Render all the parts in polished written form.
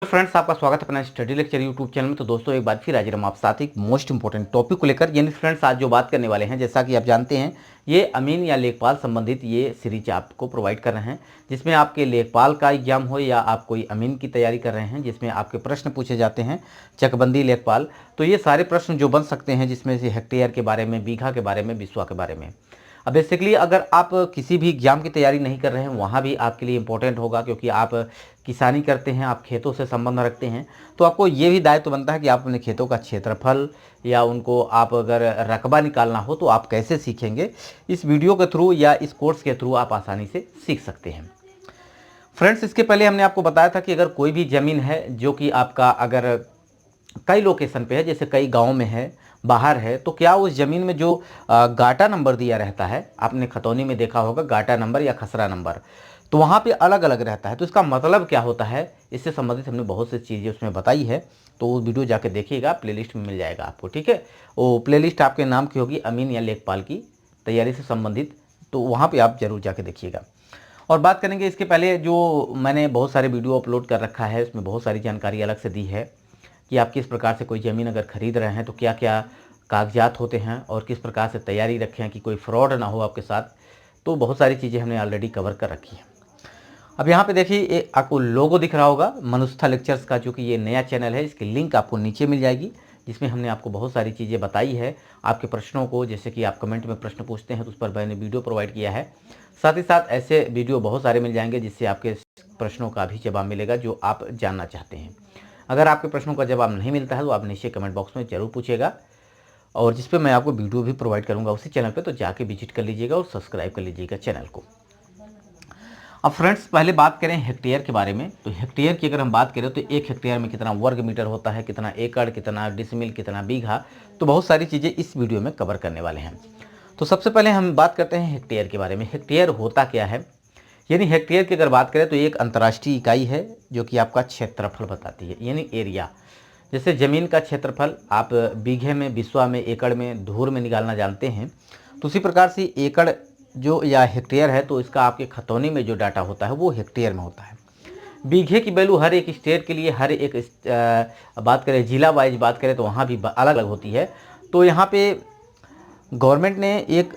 Friends, आपका स्वागत है अपना स्टडी लेक्चर यूट्यूब चैनल में। तो दोस्तों, एक बार फिर हाजिर हम आप साथ एक मोस्ट इंपॉर्टेंट टॉपिक को लेकर। यानी फ्रेंड्स, आज जो बात करने वाले हैं, जैसा कि आप जानते हैं, ये अमीन या लेखपाल संबंधित ये सीरीज आपको प्रोवाइड कर रहे हैं, जिसमें आपके लेखपाल का एग्जाम हो या आप कोई अमीन की तैयारी कर रहे हैं, जिसमें आपके प्रश्न पूछे जाते हैं चकबंदी लेखपाल। तो ये सारे प्रश्न जो बन सकते हैं, जिसमें से हेक्टेयर के बारे में, बीघा के बारे में, बिस्वा के बारे में। अब बेसिकली अगर आप किसी भी एग्जाम की तैयारी नहीं कर रहे हैं, वहाँ भी आपके लिए इम्पोर्टेंट होगा, क्योंकि आप किसानी करते हैं, आप खेतों से संबंध रखते हैं। तो आपको ये भी दायित्व बनता है कि आप अपने खेतों का क्षेत्रफल या उनको आप अगर रकबा निकालना हो तो आप कैसे सीखेंगे। इस वीडियो के थ्रू या इस कोर्स के थ्रू आप आसानी से सीख सकते हैं। फ्रेंड्स, इसके पहले हमने आपको बताया था कि अगर कोई भी ज़मीन है जो कि आपका अगर कई लोकेशन पे है, जैसे कई गाँव में है, बाहर है, तो क्या उस ज़मीन में जो गाटा नंबर दिया रहता है, आपने खतौनी में देखा होगा गाटा नंबर या खसरा नंबर, तो वहाँ पे अलग अलग रहता है। तो इसका मतलब क्या होता है, इससे संबंधित हमने बहुत सी चीज़ें उसमें बताई है। तो वो वीडियो जाके देखिएगा, प्लेलिस्ट में मिल जाएगा आपको, ठीक है। वो प्लेलिस्ट आपके नाम की होगी, अमीन या लेखपाल की तैयारी से संबंधित। तो वहाँ पर आप ज़रूर जाके देखिएगा। और बात करेंगे इसके पहले, जो मैंने बहुत सारे वीडियो अपलोड कर रखा है, उसमें बहुत सारी जानकारी अलग से दी है कि आप किस प्रकार से कोई ज़मीन अगर ख़रीद रहे हैं तो क्या क्या कागजात होते हैं और किस प्रकार से तैयारी रखें कि कोई फ्रॉड ना हो आपके साथ। तो बहुत सारी चीज़ें हमने ऑलरेडी कवर कर रखी हैं। अब यहाँ पे देखिए, आपको लोगो दिख रहा होगा मनुस्था लेक्चर्स का, जो कि ये नया चैनल है। इसकी लिंक आपको नीचे मिल जाएगी, जिसमें हमने आपको बहुत सारी चीज़ें बताई है। आपके प्रश्नों को, जैसे कि आप कमेंट में प्रश्न पूछते हैं तो उस पर मैंने वीडियो प्रोवाइड किया है। साथ ही साथ ऐसे वीडियो बहुत सारे मिल जाएंगे, जिससे आपके प्रश्नों का भी जवाब मिलेगा जो आप जानना चाहते हैं। अगर आपके प्रश्नों का जवाब नहीं मिलता है तो आप नीचे कमेंट बॉक्स में ज़रूर पूछेगा, और जिस पे मैं आपको वीडियो भी प्रोवाइड करूंगा उसी चैनल पे। तो जाके विजिट कर लीजिएगा और सब्सक्राइब कर लीजिएगा चैनल को। अब फ्रेंड्स, पहले बात करें हेक्टेयर के बारे में। तो हेक्टेयर की अगर हम बात करें तो एक हेक्टेयर में कितना वर्ग मीटर होता है, कितना एकड़, कितना डिसमिल, कितना बीघा, तो बहुत सारी चीज़ें इस वीडियो में कवर करने वाले हैं। तो सबसे पहले हम बात करते हैं हेक्टेयर के बारे में। हेक्टेयर होता क्या है? यानी हेक्टेयर की अगर बात करें तो एक अंतर्राष्ट्रीय इकाई है जो कि आपका क्षेत्रफल बताती है, यानी एरिया। जैसे ज़मीन का क्षेत्रफल आप बीघे में, बिस्वा में, एकड़ में, धूर में निकालना जानते हैं, तो उसी प्रकार से एकड़ जो या हेक्टेयर है, तो इसका आपके खतौनी में जो डाटा होता है वो हेक्टेयर में होता है। बीघे की वैल्यू हर एक स्टेट के लिए, हर एक बात करें जिला वाइज बात करें तो वहाँ भी अलग अलग होती है। तो यहाँ पे गवर्नमेंट ने एक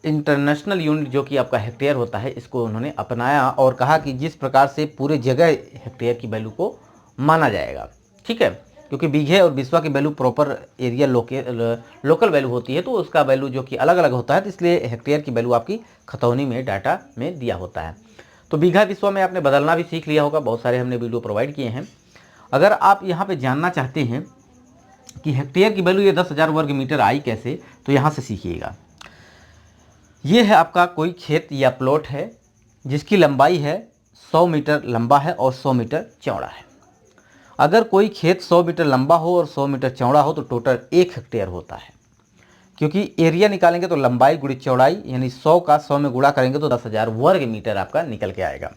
इंटरनेशनल यूनिट जो कि आपका हेक्टेयर होता है, इसको उन्होंने अपनाया और कहा कि जिस प्रकार से पूरे जगह हेक्टेयर की वैल्यू को माना जाएगा, ठीक है। क्योंकि बीघे और बिस्वा की value proper area local value होती है, तो उसका वैल्यू जो कि अलग अलग होता है, तो इसलिए हेक्टेयर की वैल्यू आपकी खतौनी में डाटा में दिया होता है। तो बीघा बिस्वा में आपने बदलना भी सीख लिया होगा, बहुत सारे हमने वीडियो प्रोवाइड किए हैं। अगर आप यहाँ पर जानना चाहते हैं कि हेक्टेयर की वैल्यू ये 10,000 वर्ग मीटर आई कैसे, तो यहाँ से सीखिएगा। ये है आपका कोई खेत या प्लॉट है जिसकी लंबाई है 100 मीटर लंबा है और 100 मीटर चौड़ा है। अगर कोई खेत 100 मीटर लंबा हो और 100 मीटर चौड़ा हो तो टोटल 1 हेक्टेयर होता है। क्योंकि एरिया निकालेंगे तो लंबाई गुणी चौड़ाई, यानी 100 का 100 में गुणा करेंगे तो 10,000 वर्ग मीटर आपका निकल के आएगा।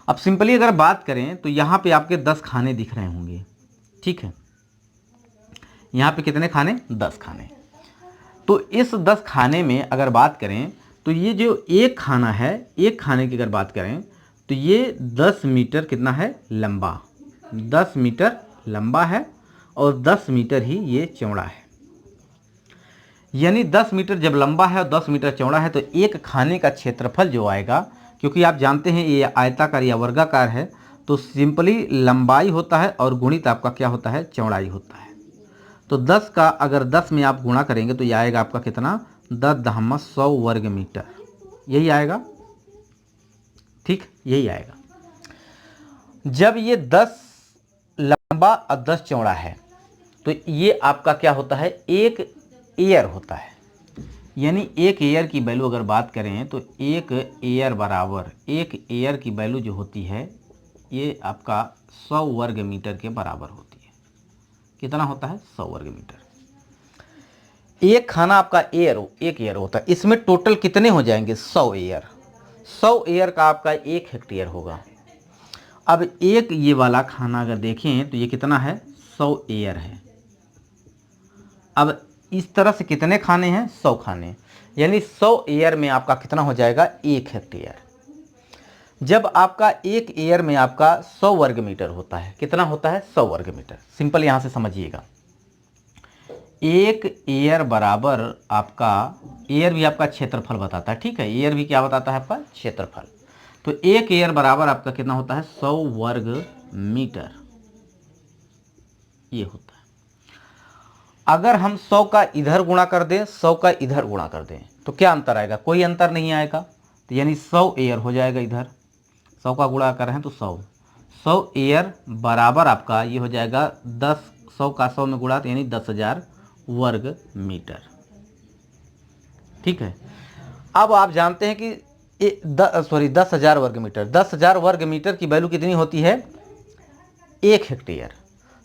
अब सिंपली अगर बात करें तो यहाँ पे आपके 10 खाने दिख रहे होंगे, ठीक है। यहाँ पे कितने खाने? 10 खाने। तो इस 10 खाने में अगर बात करें तो ये जो एक खाना है, एक खाने की अगर बात करें तो ये 10 मीटर कितना है? लंबा। 10 मीटर लंबा है और 10 मीटर ही ये चौड़ा है। यानी 10 मीटर जब लंबा है और 10 मीटर चौड़ा है, तो एक खाने का क्षेत्रफल जो आएगा, क्योंकि आप जानते हैं ये आयताकार या वर्गाकार है, तो सिंपली लंबाई होता है और गुणित आपका क्या होता है? चौड़ाई होता है। तो 10 का अगर 10 में आप गुणा करेंगे तो ये आएगा आपका कितना? 10 वर्ग मीटर, यही आएगा, ठीक, यही आएगा। जब ये 10 लंबा और 10 चौड़ा है तो ये आपका क्या होता है? एक एयर होता है। यानी एक एयर की वैल्यू अगर बात करें तो एक एयर बराबर, एक एयर की वैल्यू जो होती है ये आपका 100 वर्ग मीटर के बराबर होती है। कितना होता है? 100 वर्ग मीटर। एक खाना आपका एक एयर होता है। इसमें टोटल कितने हो जाएंगे? 100 एयर। 100 एयर का आपका 1 हेक्टेयर होगा। अब एक ये वाला खाना अगर देखें तो ये कितना है? 100 एयर है। अब इस तरह से कितने खाने हैं? 100 खाने। यानी 100 एयर में आपका कितना हो जाएगा? 1 हेक्टेयर। जब आपका एक एयर में आपका 100 वर्ग मीटर होता है, कितना होता है 100 वर्ग मीटर। सिंपल यहां से समझिएगा, एक एयर बराबर आपका, एयर भी आपका क्षेत्रफल बताता है, ठीक है, एयर भी क्या बताता है आपका क्षेत्रफल। तो एक एयर बराबर आपका कितना होता है 100 वर्ग मीटर, ये होता है। अगर हम 100 का इधर गुणा कर दें, 100 का इधर गुणा कर दें, तो क्या अंतर आएगा, कोई अंतर नहीं आएगा। तो यानी 100 एयर हो जाएगा, इधर 100 का गुणा कर रहे हैं तो 100 एयर बराबर आपका ये हो जाएगा 10, 100 का 100 में गुणा, तो यानी 10,000 वर्ग मीटर, ठीक है। अब आप जानते हैं कि 10,000 वर्ग मीटर, 10,000 वर्ग मीटर की वैल्यू कितनी होती है 1 हेक्टेयर।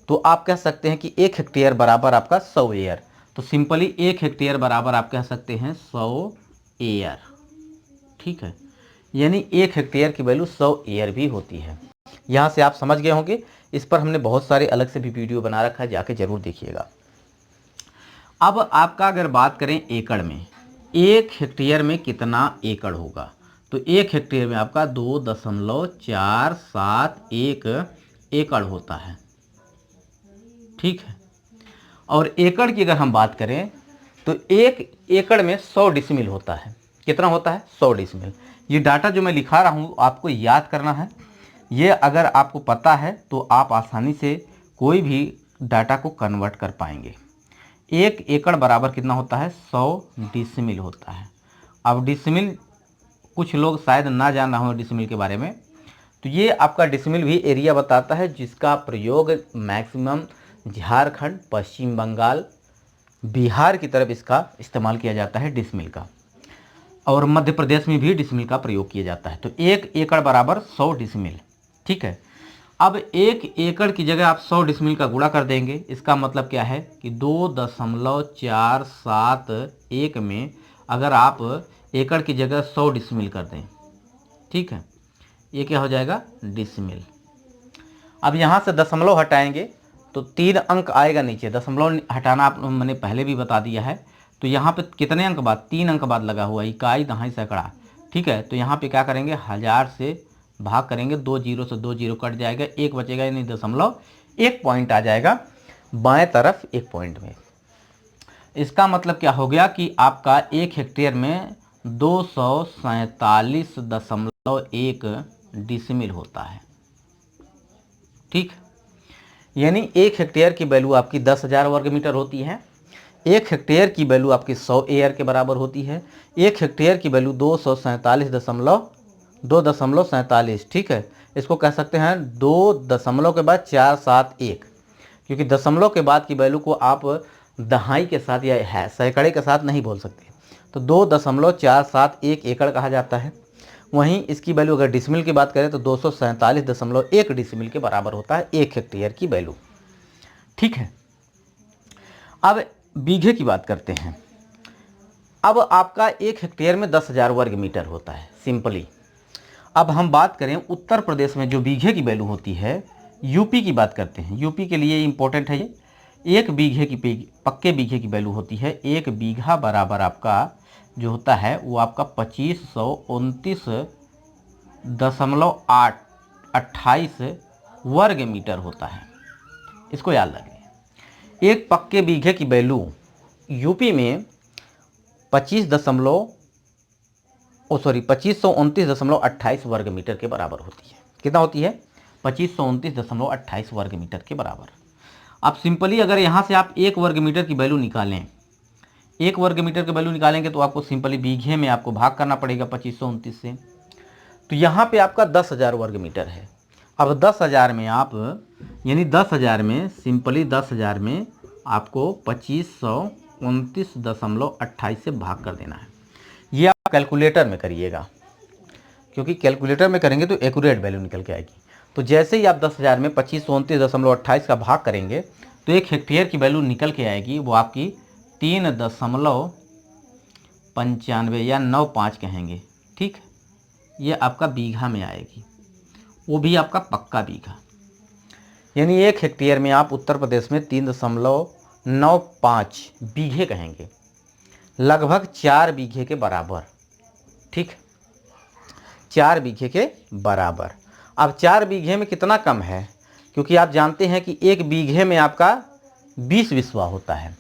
तो आप कह सकते हैं कि 1 हेक्टेयर बराबर आपका 100 एयर। तो सिंपली 1 हेक्टेयर बराबर आप कह सकते हैं 100 एयर, ठीक है। यानी 1 हेक्टेयर की वैल्यू 100 एयर भी होती है। यहाँ से आप समझ गए होंगे। इस पर हमने बहुत सारे अलग से भी वीडियो बना रखा है, जाके जरूर देखिएगा। अब आपका अगर बात करें एकड़ में, 1 हेक्टेयर में कितना एकड़ होगा, तो 1 हेक्टेयर में आपका 2.471 एकड़ होता है, ठीक है। और एकड़ की अगर हम बात करें तो 1 एकड़ में 100 डिसमिल होता है। कितना होता है 100 डिसमिल। ये डाटा जो मैं लिखा रहा हूँ आपको याद करना है। ये अगर आपको पता है तो आप आसानी से कोई भी डाटा को कन्वर्ट कर पाएंगे। 1 एकड़ बराबर कितना होता है 100 डिसमिल होता है। अब डिसमिल कुछ लोग शायद ना जान रहा हो डिसमिल के बारे में, तो ये आपका डिसमिल भी एरिया बताता है जिसका प्रयोग मैक्सिमम झारखंड, पश्चिम बंगाल, बिहार की तरफ इसका इस्तेमाल किया जाता है डिसमिल का, और मध्य प्रदेश में भी डिसमिल का प्रयोग किया जाता है। तो 1 एकड़ बराबर 100 डिसमिल, ठीक है। अब 1 एकड़ की जगह आप 100 डिसमिल का गुणा कर देंगे। इसका मतलब क्या है कि 2.471 में अगर आप एकड़ की जगह 100 डिसमिल कर दें, ठीक है, ये क्या हो जाएगा डिसमिल। अब यहाँ से दशमलव हटाएंगे तो 3 अंक आएगा नीचे, दशमलव हटाना आप मैंने पहले भी बता दिया है। तो यहाँ पे कितने अंक बाद, 3 अंक बाद लगा हुआ, इकाई, दहाई, सैकड़ा, ठीक है। तो यहाँ पे क्या करेंगे 1000 से भाग करेंगे, 2 जीरो से 2 जीरो कट जाएगा, 1 बचेगा, यानी 0.1 पॉइंट आ जाएगा बाएं तरफ 1 पॉइंट में। इसका मतलब क्या हो गया कि आपका 1 हेक्टेयर में 247.1 डिसमिल होता है, ठीक। यानी 1 हेक्टेयर की वैल्यू आपकी 10,000 वर्ग मीटर होती है। 1 हेक्टेयर की वैल्यू आपकी 100 एयर के बराबर होती है। 1 हेक्टेयर की वैल्यू 247.2, ठीक है। इसको कह सकते हैं 2 दशमलव के बाद 471, क्योंकि दशमलव के बाद की वैल्यू को आप दहाई के साथ या है सैकड़े के साथ नहीं बोल सकते। तो 2.471 एकड़ कहा जाता है। वहीं इसकी वैल्यू अगर डिसमिल की बात करें तो 247.1 डिसमिल के बराबर होता है 1 हेक्टेयर की वैल्यू, ठीक है। अब बीघे की बात करते हैं। अब आपका 1 हेक्टेयर में 10,000 वर्ग मीटर होता है सिंपली। अब हम बात करें उत्तर प्रदेश में जो बीघे की वैल्यू होती है, यूपी की बात करते हैं, यूपी के लिए इंपॉर्टेंट है ये। 1 बीघे की पक्के बीघे की वैल्यू होती है, 1 बीघा बराबर आपका जो होता है वो आपका 2529.28 वर्ग मीटर होता है। इसको याद रखें। 1 पक्के बीघे की वैल्यू यूपी में 2529.28 वर्ग मीटर के बराबर होती है। कितना होती है 2529.28 वर्ग मीटर के बराबर। अब सिंपली अगर यहाँ से आप 1 वर्ग मीटर की वैल्यू निकालें, 1 वर्ग मीटर की वैल्यू निकालेंगे तो आपको सिंपली बीघे में आपको भाग करना पड़ेगा 2529 से। तो यहाँ पे आपका 10,000 वर्ग मीटर है। अब 10,000 में आप, यानी 10,000 में सिंपली 10,000 में आपको 2529.28 से भाग कर देना है। ये आप कैलकुलेटर में करिएगा, क्योंकि कैलकुलेटर में करेंगे तो एक्यूरेट वैल्यू निकल के आएगी। तो जैसे ही आप 10,000 में 2529.28 का भाग करेंगे तो 1 हेक्टेयर की वैल्यू निकल के आएगी, वो आपकी 3.95 या 95 कहेंगे, ठीक। ये आपका बीघा में आएगी, वो भी आपका पक्का बीघा। यानी 1 हेक्टेयर में आप उत्तर प्रदेश में 3.95 बीघे कहेंगे, लगभग 4 बीघे के बराबर, ठीक। 4 बीघे के बराबर। अब 4 बीघे में कितना कम है, क्योंकि आप जानते हैं कि 1 बीघे में आपका 20 बिस्वा होता है।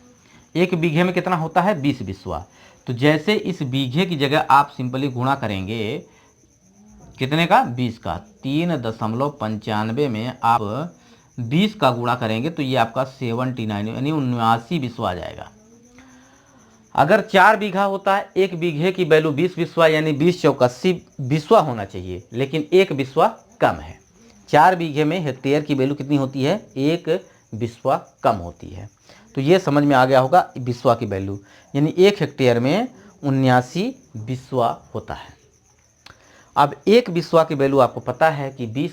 1 बीघे में कितना होता है, 20 बिस्वा। तो जैसे इस बीघे की जगह आप सिंपली गुणा करेंगे कितने का, 20 का, 3.95 में आप 20 का गुणा करेंगे तो ये आपका 79 यानी 79 बिस्वा आ जाएगा। अगर 4 बीघा होता है, 1 बीघे की वैल्यू 20 बिस्वा यानी 20 चौक 80 बिस्वा होना चाहिए, लेकिन 1 बिस्वा कम है। 4 बीघे में हेक्टेयर की वैल्यू कितनी होती है, 1 बिस्वा कम होती है। तो ये समझ में आ गया होगा बिस्वा की वैल्यू, यानी 1 हेक्टेयर में 79 बिस्वा होता है। अब 1 बिस्वा की वैल्यू आपको पता है कि 20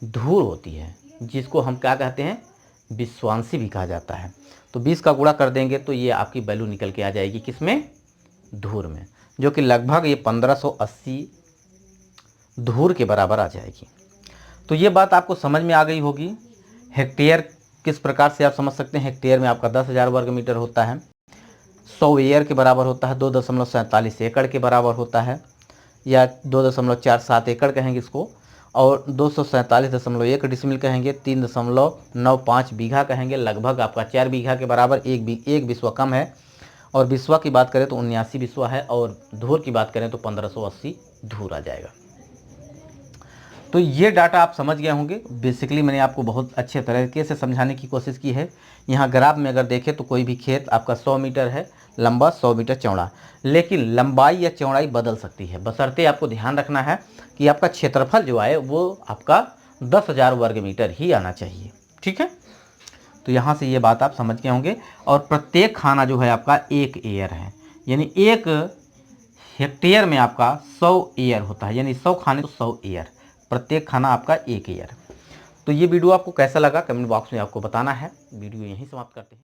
धूर होती है, जिसको हम क्या कहते हैं, बिस्वांशी भी कहा जाता है। तो 20 का गुणा कर देंगे तो ये आपकी वैल्यू निकल के आ जाएगी किसमें, धूर में, जो कि लगभग ये 1580 धूर के बराबर आ जाएगी। तो ये बात आपको समझ में आ गई होगी। हेक्टेयर किस प्रकार से आप समझ सकते हैं, हेक्टेयर में आपका 10,000 वर्ग मीटर होता है, 100 एयर के बराबर होता है, 2.47 एकड़ के बराबर होता है, या 2.47 एकड़ कहेंगे इसको, और 247.1 डिसमिल कहेंगे, 3.95 बीघा कहेंगे, लगभग आपका 4 बीघा के बराबर। एक बिस्वा कम है, और बिस्वा की बात करें तो 79 बिस्वा है, और धूर की बात करें तो 1580 धूर आ जाएगा। तो ये डाटा आप समझ गए होंगे। बेसिकली मैंने आपको बहुत अच्छे तरीके से समझाने की कोशिश की है। यहाँ ग्राफ में अगर देखें तो कोई भी खेत आपका 100 मीटर है लंबा, 100 मीटर चौड़ा, लेकिन लंबाई या चौड़ाई बदल सकती है, बशर्ते आपको ध्यान रखना है कि आपका क्षेत्रफल जो है वो आपका 10,000 वर्ग मीटर ही आना चाहिए। ठीक है, तो यहाँ से ये बात आप समझ गए होंगे। और प्रत्येक खाना जो है आपका 1 एयर है, यानी 1 हेक्टेयर में आपका 100 एयर होता है, यानी 100 खाने तो 100 एयर, प्रत्येक खाना आपका 1 एयर। तो ये वीडियो आपको कैसा लगा कमेंट बॉक्स में आपको बताना है। वीडियो यहीं समाप्त करते हैं।